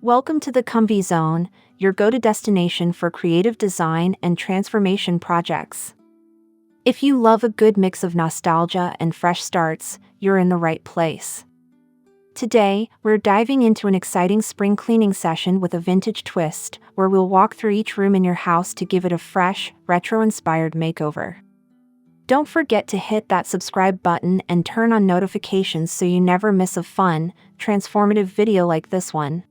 Welcome to the Comvy Zone, your go-to destination for creative design and transformation projects. If you love a good mix of nostalgia and fresh starts, you're in the right place. Today, we're diving into an exciting spring cleaning session with a vintage twist, where we'll walk through each room in your house to give it a fresh, retro-inspired makeover. Don't forget to hit that subscribe button and turn on notifications so you never miss a fun, transformative video like this one.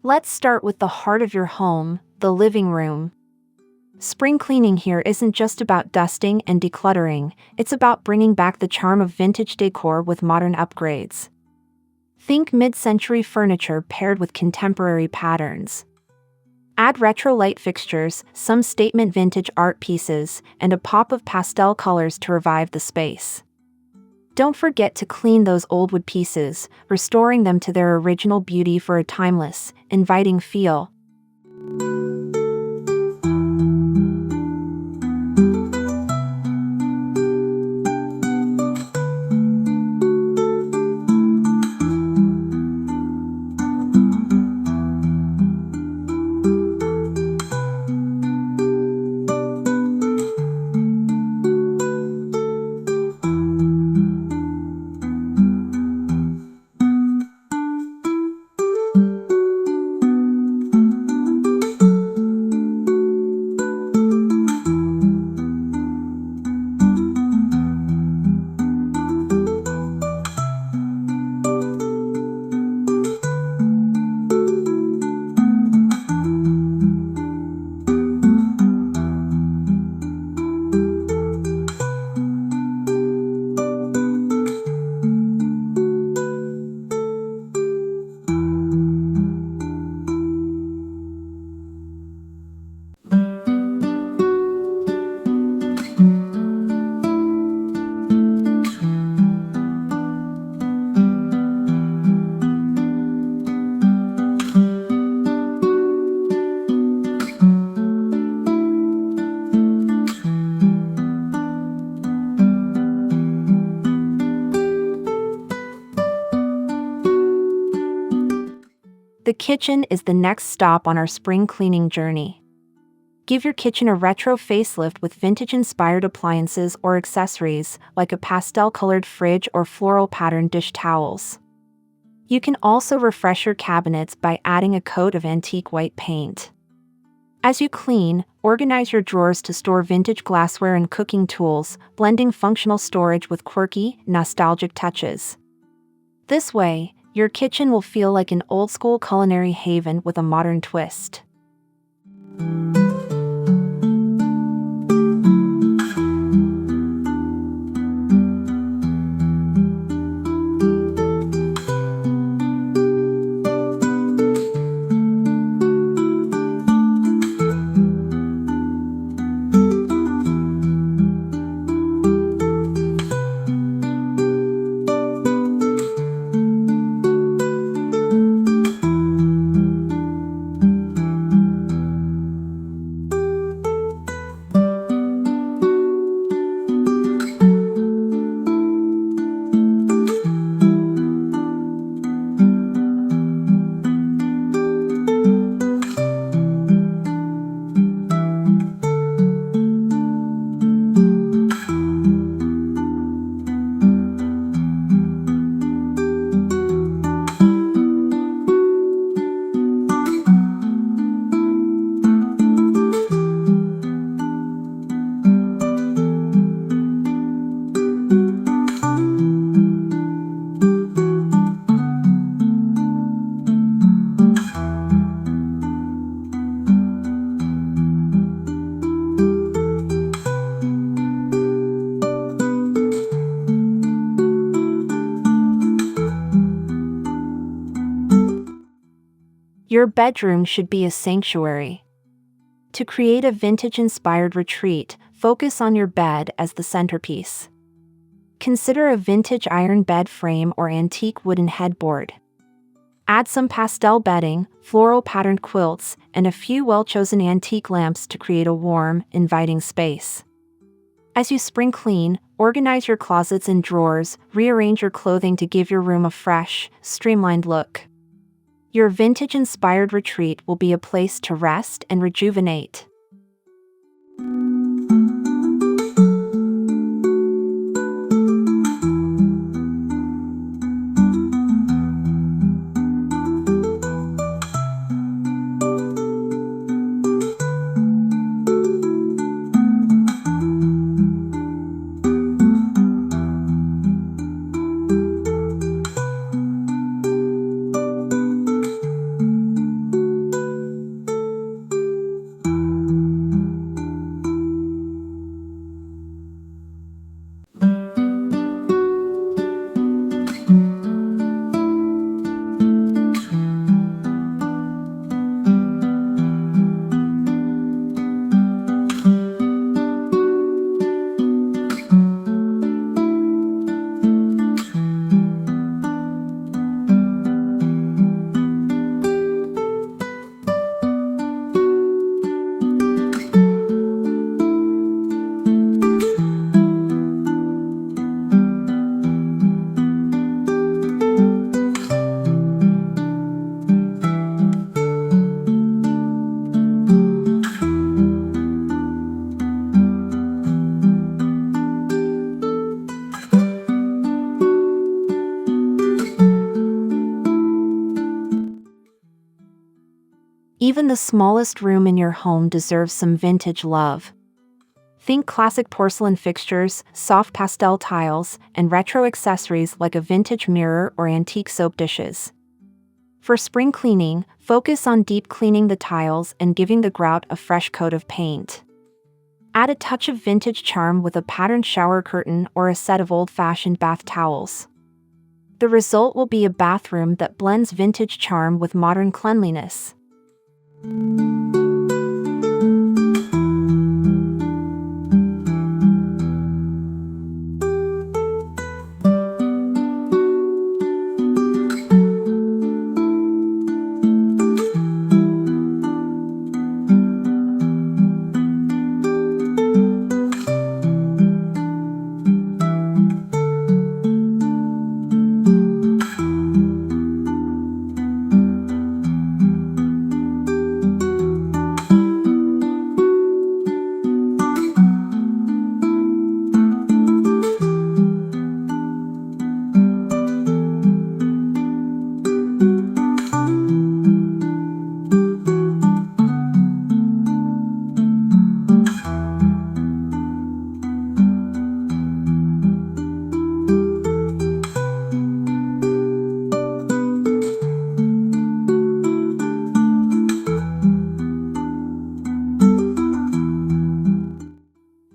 Let's start with the heart of your home, the living room. Spring cleaning here isn't just about dusting and decluttering, it's about bringing back the charm of vintage decor with modern upgrades. Think mid-century furniture paired with contemporary patterns. Add retro light fixtures, some statement vintage art pieces, and a pop of pastel colors to revive the space. Don't forget to clean those old wood pieces, restoring them to their original beauty for a timeless, inviting feel. The kitchen is the next stop on our spring cleaning journey. Give your kitchen a retro facelift with vintage-inspired appliances or accessories, like a pastel-colored fridge or floral-patterned dish towels. You can also refresh your cabinets by adding a coat of antique white paint. As you clean, organize your drawers to store vintage glassware and cooking tools, blending functional storage with quirky, nostalgic touches. This way, your kitchen will feel like an old-school culinary haven with a modern twist. Your bedroom should be a sanctuary. To create a vintage-inspired retreat, focus on your bed as the centerpiece. Consider a vintage iron bed frame or antique wooden headboard. Add some pastel bedding, floral patterned quilts, and a few well-chosen antique lamps to create a warm, inviting space. As you spring clean, organize your closets and drawers, rearrange your clothing to give your room a fresh, streamlined look. Your vintage-inspired retreat will be a place to rest and rejuvenate. Even the smallest room in your home deserves some vintage love. Think classic porcelain fixtures, soft pastel tiles, and retro accessories like a vintage mirror or antique soap dishes. For spring cleaning, focus on deep cleaning the tiles and giving the grout a fresh coat of paint. Add a touch of vintage charm with a patterned shower curtain or a set of old-fashioned bath towels. The result will be a bathroom that blends vintage charm with modern cleanliness.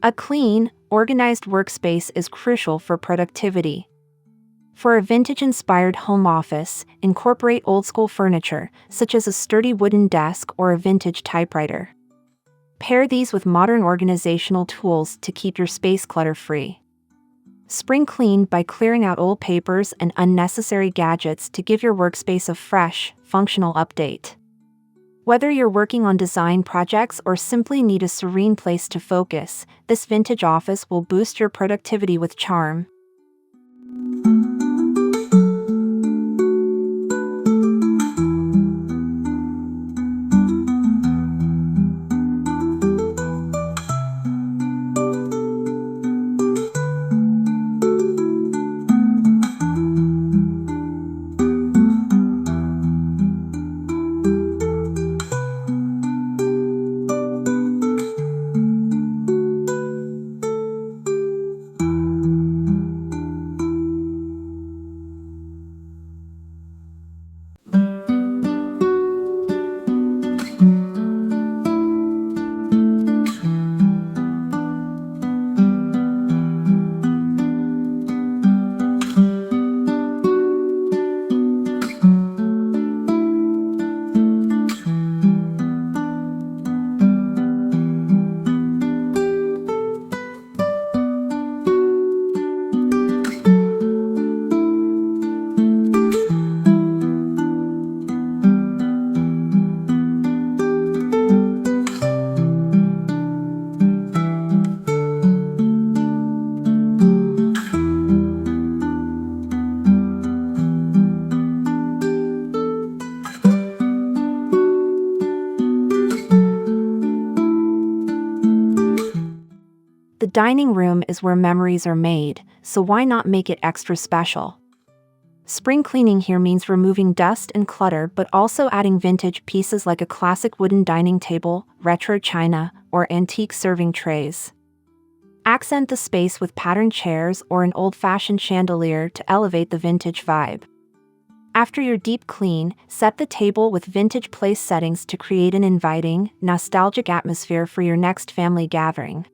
A clean, organized workspace is crucial for productivity. For a vintage-inspired home office, incorporate old-school furniture, such as a sturdy wooden desk or a vintage typewriter. Pair these with modern organizational tools to keep your space clutter-free. Spring clean by clearing out old papers and unnecessary gadgets to give your workspace a fresh, functional update. Whether you're working on design projects or simply need a serene place to focus, this vintage office will boost your productivity with charm. dining room is where memories are made, so why not make it extra special? Spring cleaning here means removing dust and clutter but also adding vintage pieces like a classic wooden dining table, retro china, or antique serving trays. Accent the space with patterned chairs or an old-fashioned chandelier to elevate the vintage vibe. After your deep clean, set the table with vintage place settings to create an inviting, nostalgic atmosphere for your next family gathering.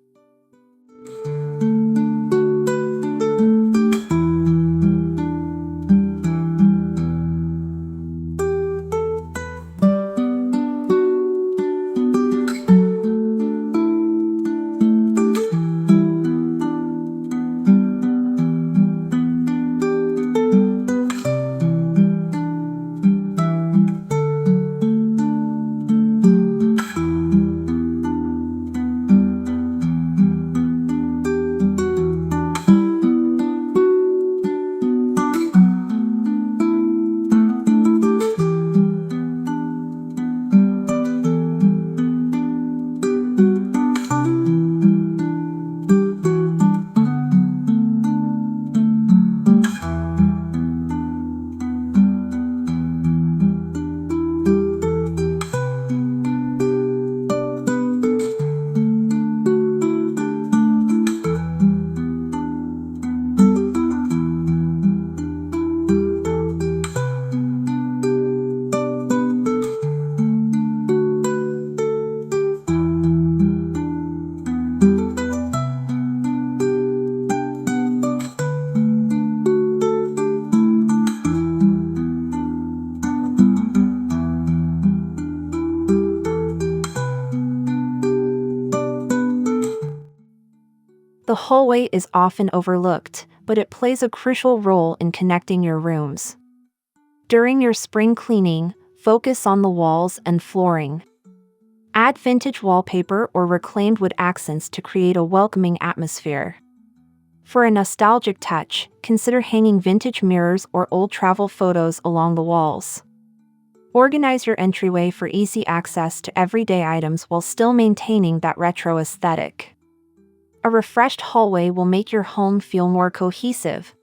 The hallway is often overlooked, but it plays a crucial role in connecting your rooms. During your spring cleaning, focus on the walls and flooring. Add vintage wallpaper or reclaimed wood accents to create a welcoming atmosphere. For a nostalgic touch, consider hanging vintage mirrors or old travel photos along the walls. Organize your entryway for easy access to everyday items while still maintaining that retro aesthetic. A refreshed hallway will make your home feel more cohesive.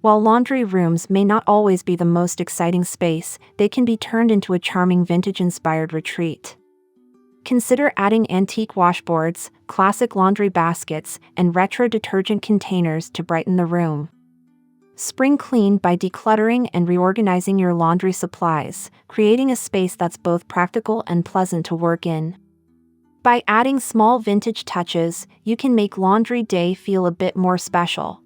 While laundry rooms may not always be the most exciting space, they can be turned into a charming vintage-inspired retreat. Consider adding antique washboards, classic laundry baskets, and retro detergent containers to brighten the room. Spring clean by decluttering and reorganizing your laundry supplies, creating a space that's both practical and pleasant to work in. By adding small vintage touches, you can make laundry day feel a bit more special.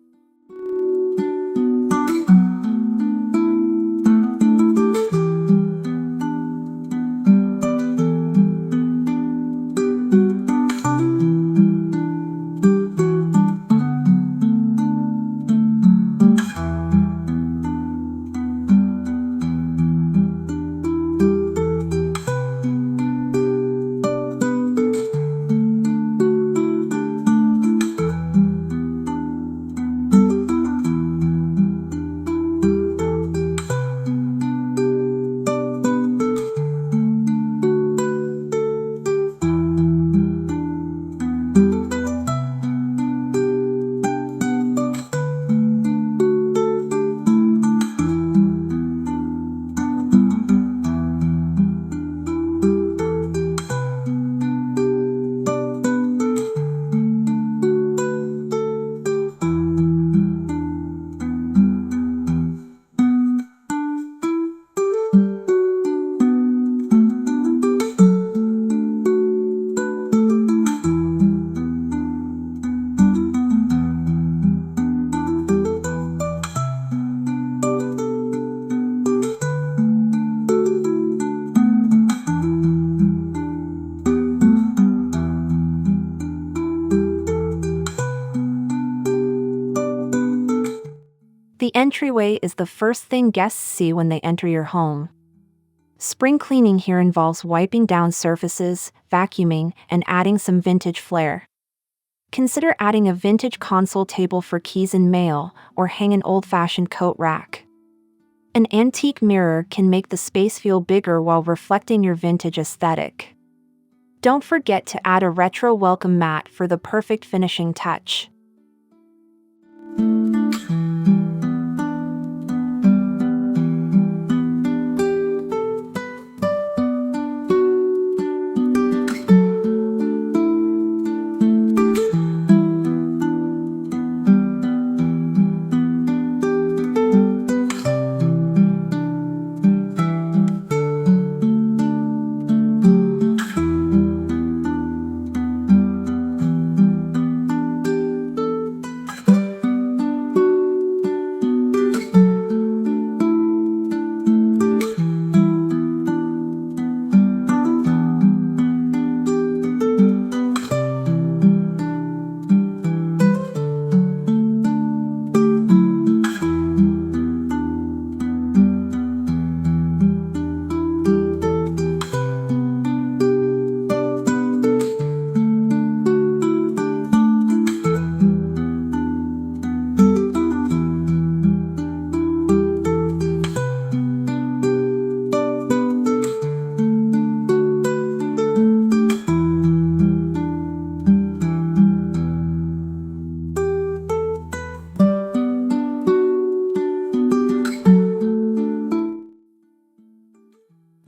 The entryway is the first thing guests see when they enter your home. Spring cleaning here involves wiping down surfaces, vacuuming, and adding some vintage flair. Consider adding a vintage console table for keys and mail, or hang an old-fashioned coat rack. An antique mirror can make the space feel bigger while reflecting your vintage aesthetic. Don't forget to add a retro welcome mat for the perfect finishing touch.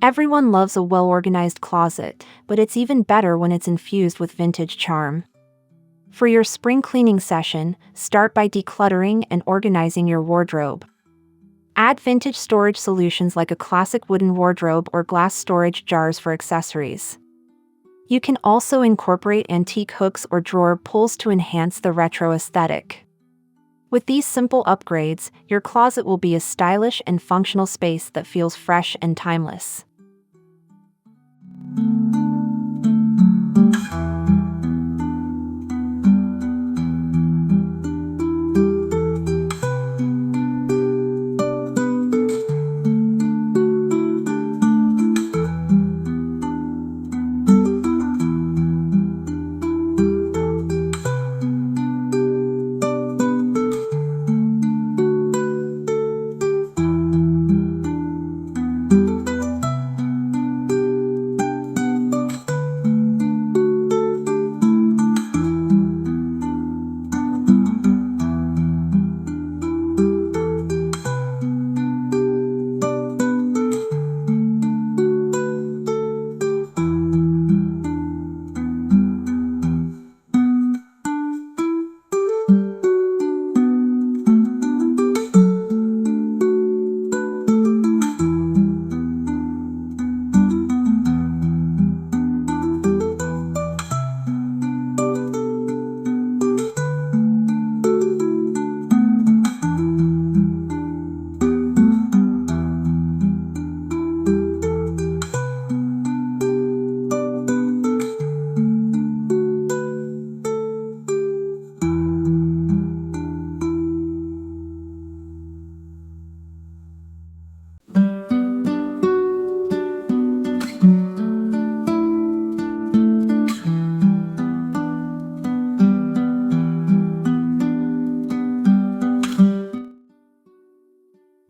Everyone loves a well-organized closet, but it's even better when it's infused with vintage charm. For your spring cleaning session, start by decluttering and organizing your wardrobe. Add vintage storage solutions like a classic wooden wardrobe or glass storage jars for accessories. You can also incorporate antique hooks or drawer pulls to enhance the retro aesthetic. With these simple upgrades, your closet will be a stylish and functional space that feels fresh and timeless.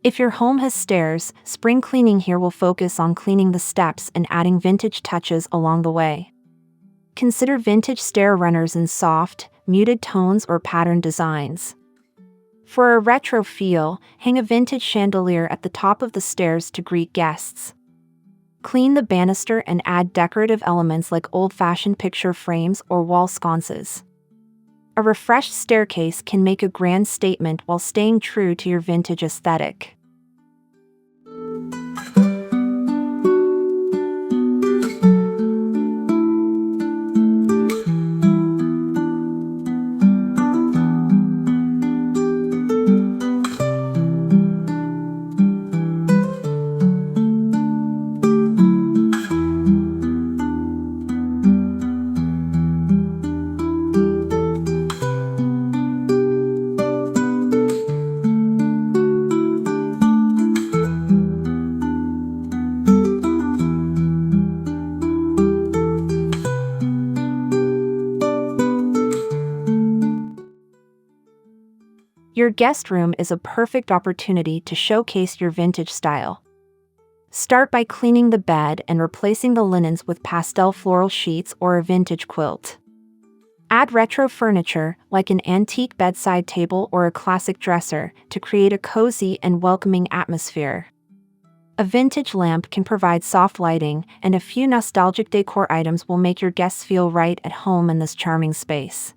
If your home has stairs, spring cleaning here will focus on cleaning the steps and adding vintage touches along the way. Consider vintage stair runners in soft, muted tones or patterned designs. For a retro feel, hang a vintage chandelier at the top of the stairs to greet guests. Clean the banister and add decorative elements like old-fashioned picture frames or wall sconces. A refreshed staircase can make a grand statement while staying true to your vintage aesthetic. Your guest room is a perfect opportunity to showcase your vintage style. Start by cleaning the bed and replacing the linens with pastel floral sheets or a vintage quilt. Add retro furniture, like an antique bedside table or a classic dresser, to create a cozy and welcoming atmosphere. A vintage lamp can provide soft lighting, and a few nostalgic decor items will make your guests feel right at home in this charming space.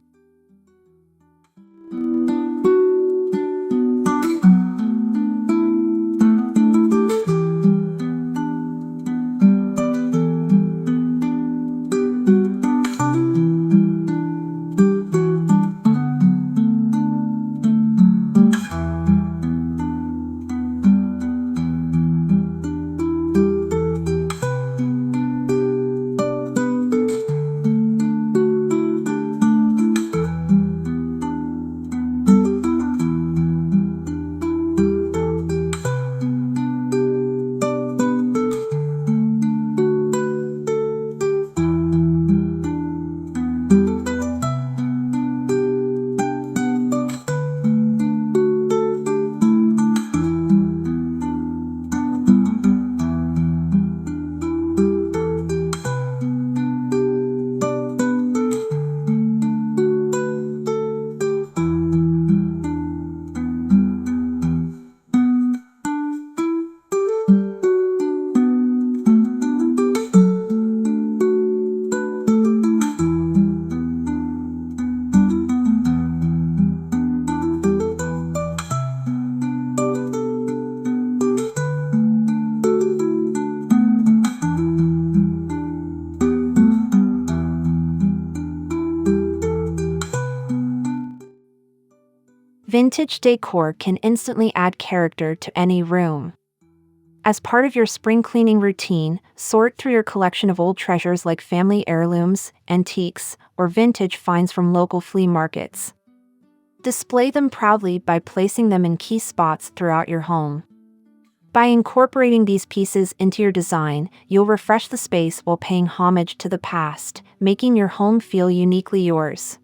Vintage decor can instantly add character to any room. As part of your spring cleaning routine, sort through your collection of old treasures like family heirlooms, antiques, or vintage finds from local flea markets. Display them proudly by placing them in key spots throughout your home. By incorporating these pieces into your design, you'll refresh the space while paying homage to the past, making your home feel uniquely yours.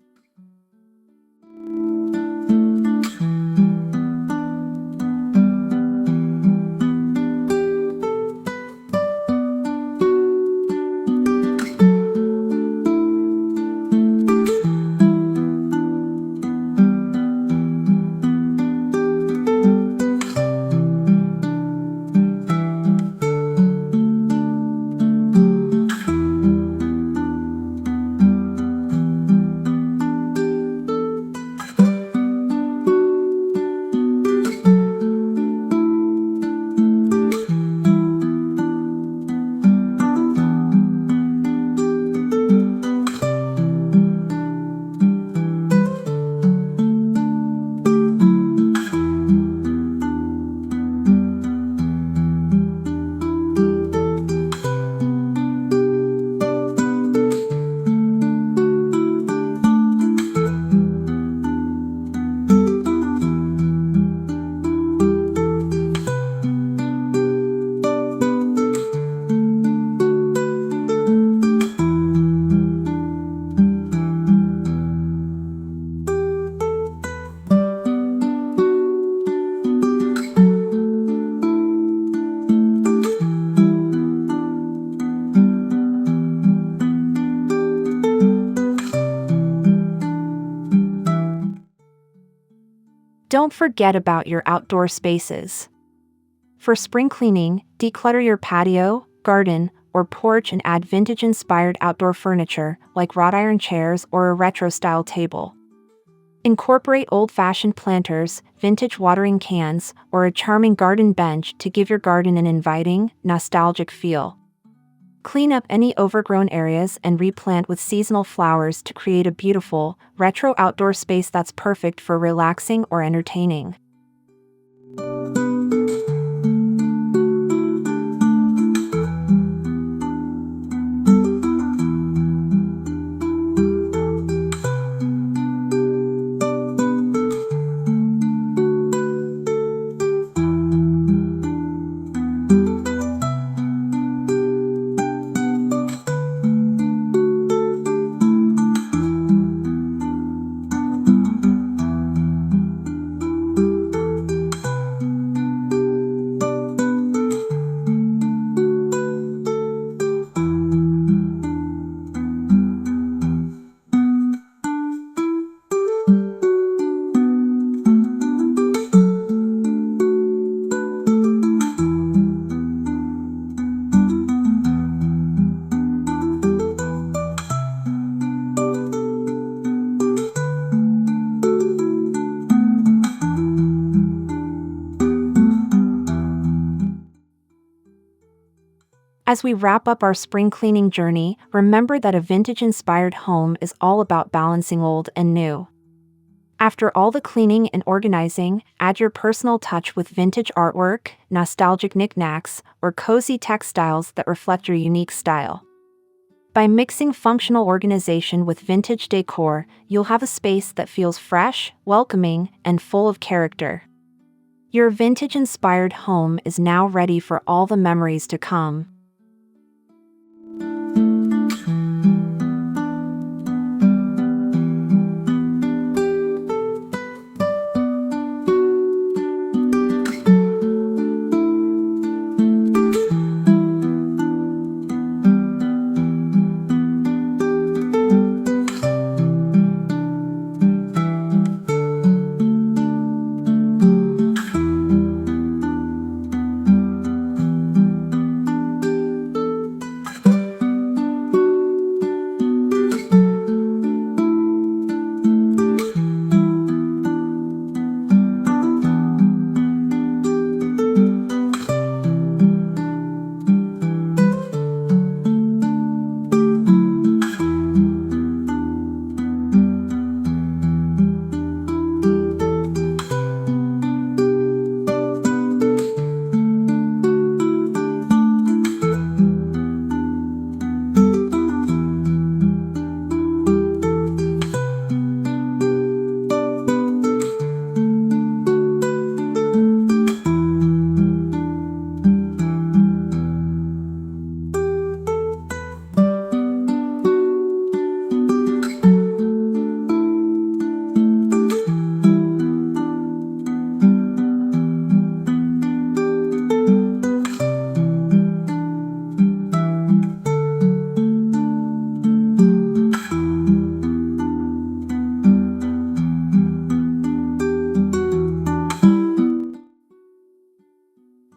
Don't forget about your outdoor spaces. For spring cleaning, declutter your patio, garden, or porch and add vintage-inspired outdoor furniture like wrought iron chairs or a retro-style table. Incorporate old-fashioned planters, vintage watering cans, or a charming garden bench to give your garden an inviting, nostalgic feel. Clean up any overgrown areas and replant with seasonal flowers to create a beautiful, retro outdoor space that's perfect for relaxing or entertaining. As we wrap up our spring cleaning journey, remember that a vintage-inspired home is all about balancing old and new. After all the cleaning and organizing, add your personal touch with vintage artwork, nostalgic knickknacks, or cozy textiles that reflect your unique style. By mixing functional organization with vintage decor, you'll have a space that feels fresh, welcoming, and full of character. Your vintage-inspired home is now ready for all the memories to come.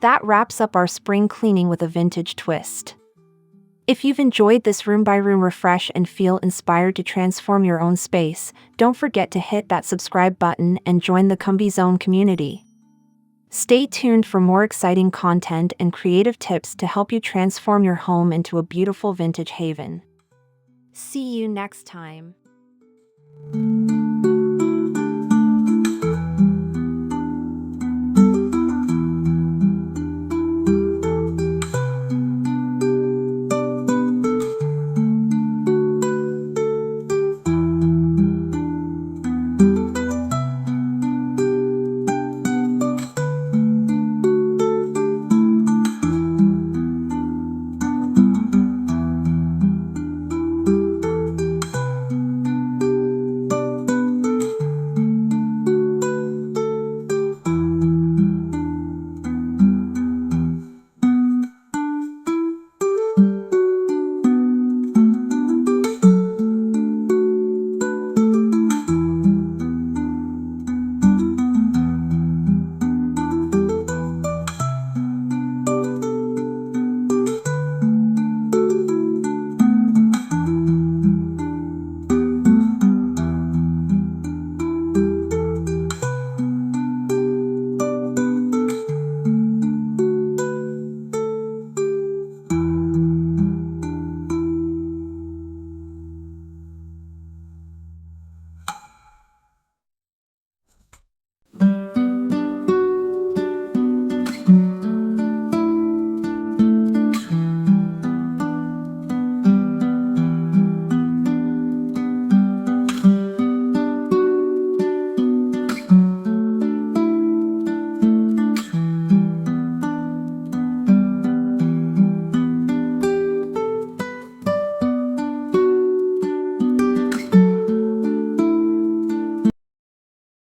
That wraps up our spring cleaning with a vintage twist. If you've enjoyed this room-by-room refresh and feel inspired to transform your own space, don't forget to hit that subscribe button and join the Comvy Zone community. Stay tuned for more exciting content and creative tips to help you transform your home into a beautiful vintage haven. See you next time.